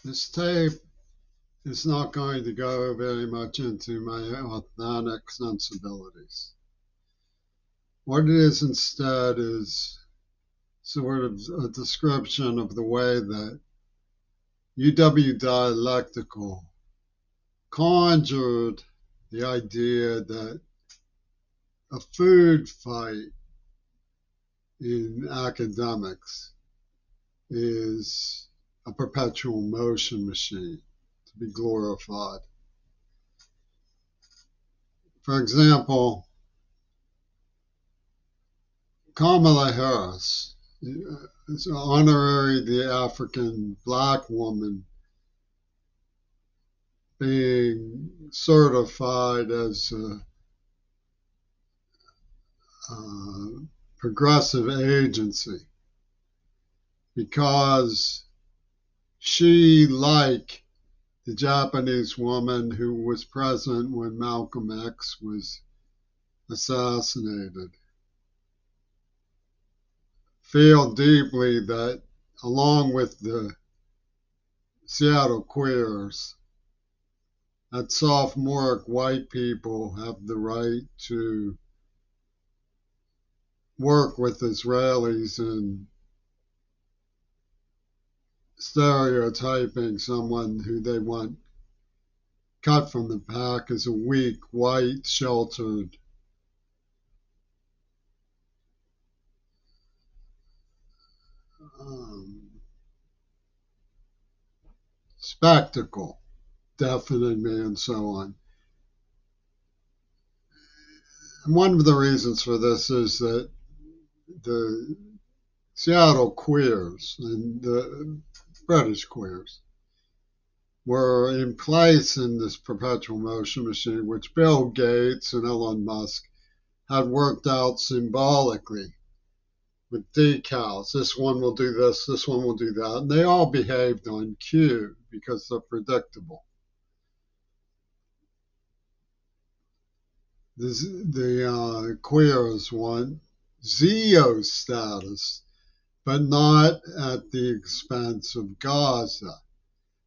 This tape is not going to go very much into my authentic sensibilities. What it is instead is sort of a description of the way that UW Dialectical conjured the idea that a food fight in academics is a perpetual motion machine to be glorified. For example, Kamala Harris is an honorary the African black woman being certified as a progressive agency because she, like the Japanese woman who was present when Malcolm X was assassinated, feel deeply that along with the Seattle queers, that sophomoric white people have the right to work with Israelis in stereotyping someone who they want cut from the pack as a weak, white, sheltered um, spectacle, deafening me, and so on. And one of the reasons for this is that the Seattle queers and the British queers were in place in this perpetual motion machine, which Bill Gates and Elon Musk had worked out symbolically with decals. This one will do this one will do that. And they all behaved on cue because they're predictable. The queers want Zeo status, but not at the expense of Gaza.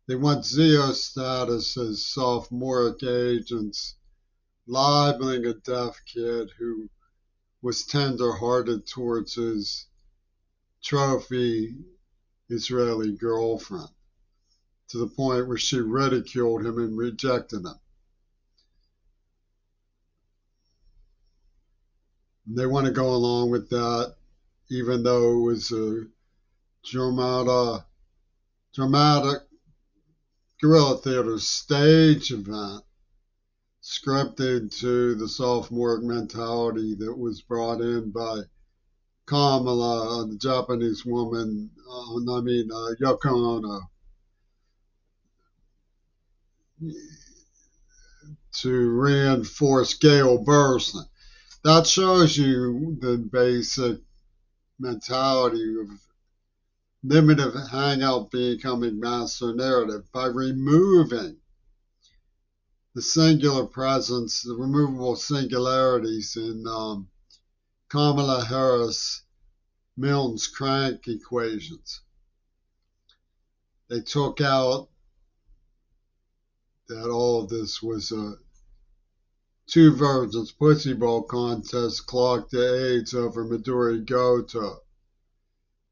They want Zeo status as sophomoric agents libeling a deaf kid who was tender-hearted towards his trophy Israeli girlfriend to the point where she ridiculed him and rejected him. And they want to go along with that, even though it was a dramatic guerrilla theater stage event scripted to the sophomoric mentality that was brought in by Kamala, the Japanese woman, Yoko Ono, to reinforce Gail Burstyn. That shows you the basic mentality of limited hangout becoming master narrative by removing the singular presence, the removable singularities in Kamala Harris Milton's crank equations. They took out that all of this was a two virgins pussy bowl contest clocked the AIDS over Midori Goto,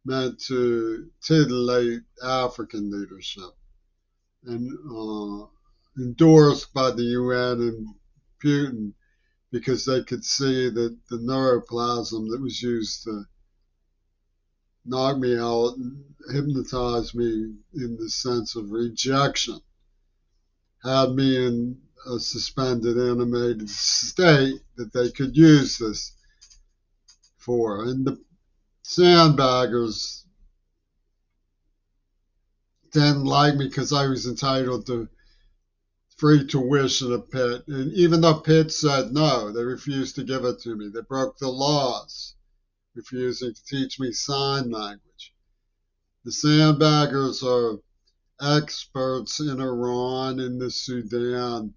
meant to titillate African leadership, and endorsed by the UN and Putin because they could see that the neuroplasm that was used to knock me out and hypnotize me in the sense of rejection had me in a suspended animated state that they could use this for. And the sandbaggers didn't like me because I was entitled to free tuition at Pitt. And even though Pitt said no, they refused to give it to me. They broke the laws, refusing to teach me sign language. The sandbaggers are experts in Iran and the Sudan.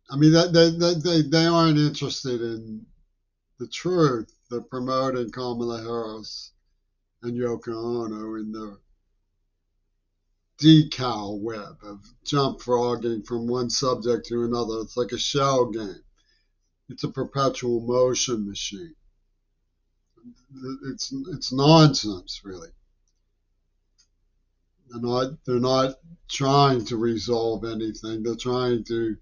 I mean, they aren't interested in the truth. They're promoting Kamala Harris and Yoko Ono in their decal web, of jump frogging from one subject to another. It's like a shell game. It's a perpetual motion machine. It's nonsense, really. They're not trying to resolve anything. They're trying to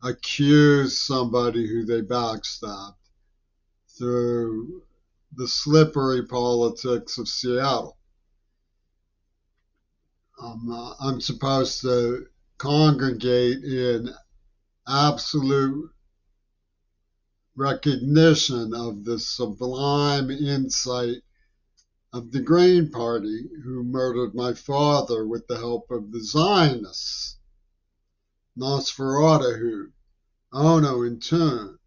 accuse somebody who they backstabbed through the slippery politics of Seattle. I'm supposed to congregate in absolute recognition of the sublime insight of the Green Party, who murdered my father with the help of the Zionists, Nosferatu, Ono, and Tune,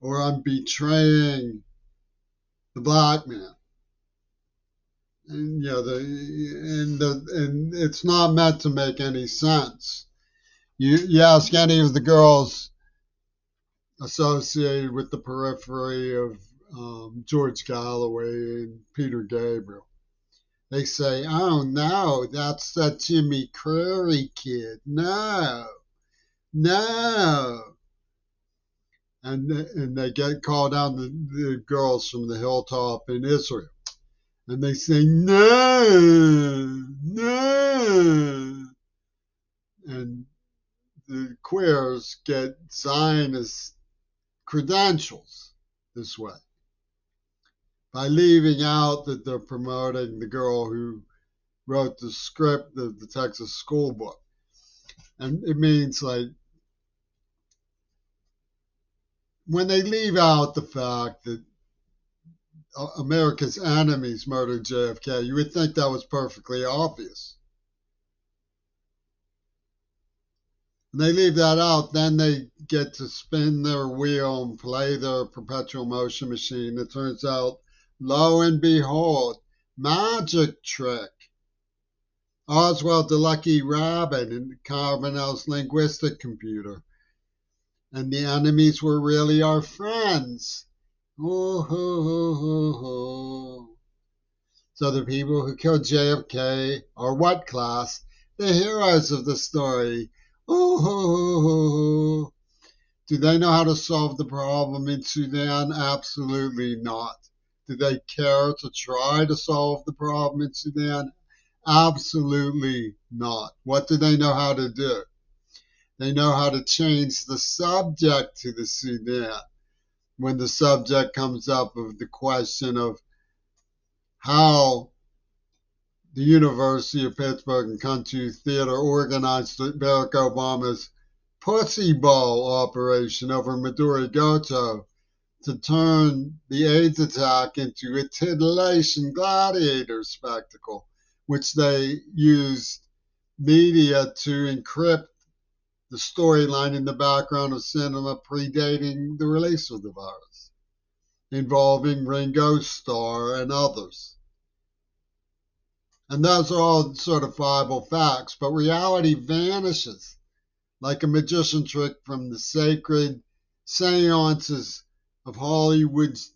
or I'm betraying the black man. And and it's not meant to make any sense. You ask any of the girls associated with the periphery of George Galloway and Peter Gabriel, they say, "Oh no, that's that Jimmy Curry kid. No, no." And they get called out the girls from the hilltop in Israel. And they say, no, no. And the queers get Zionist credentials this way by leaving out that they're promoting the girl who wrote the script of the Texas School Book. And it means, like, when they leave out the fact that America's enemies murdered JFK, you would think that was perfectly obvious. When they leave that out, then they get to spin their wheel and play their perpetual motion machine. It turns out, lo and behold, magic trick. Oswald the Lucky Rabbit in Carbonell's linguistic computer. And the enemies were really our friends. Ooh, hoo, hoo, hoo, hoo. So the people who killed JFK are what class? The heroes of the story. Ooh, hoo, hoo, hoo, hoo. Do they know how to solve the problem in Sudan? Absolutely not. Do they care to try to solve the problem in Sudan? Absolutely not. What do they know how to do? They know how to change the subject to the Sudan when the subject comes up of the question of how the University of Pittsburgh and Country Theater organized Barack Obama's Pussy Ball operation over Maduro Goto to turn the AIDS attack into a titillation gladiator spectacle, which they used media to encrypt the storyline in the background of cinema predating the release of the virus, involving Ringo Starr and others. And those are all certifiable facts, but reality vanishes like a magician trick from the sacred seances of Hollywood's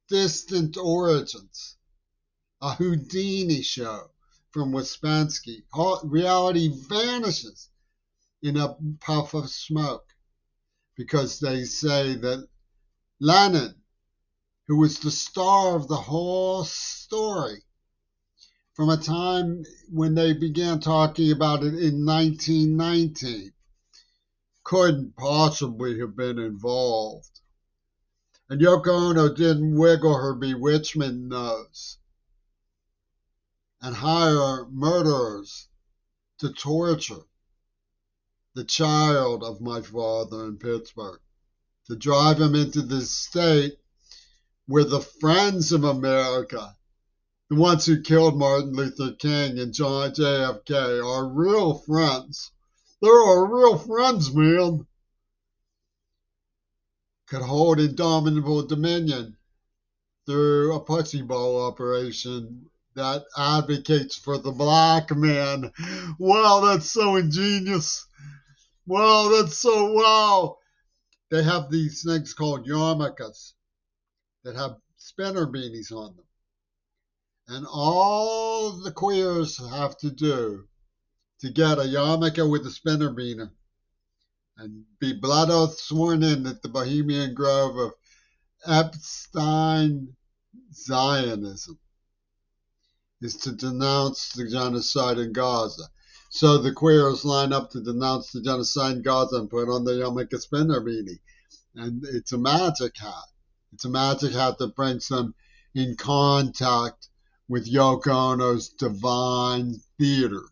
distant origins, a Houdini show from Ouspensky. Reality vanishes in a puff of smoke because they say that Lenin, who was the star of the whole story from a time when they began talking about it in 1919, couldn't possibly have been involved. And Yoko Ono didn't wiggle her bewitchment nose and hire murderers to torture the child of my father in Pittsburgh, to drive him into this state where the friends of America, the ones who killed Martin Luther King and John JFK, are real friends. There are real friends, man. Could hold indomitable dominion through a pussy ball operation that advocates for the black man. Wow, that's so ingenious. Wow, that's so wow. They have these things called yarmulkes that have spinner beanies on them. And all the queers have to do to get a yarmulke with a spinner beaner and be blood oath sworn in at the Bohemian Grove of Epstein Zionism is to denounce the genocide in Gaza. So the queers line up to denounce the genocide in Gaza and put on the yarmulke spinner beanie. And it's a magic hat. It's a magic hat that brings them in contact with Yoko Ono's divine theater.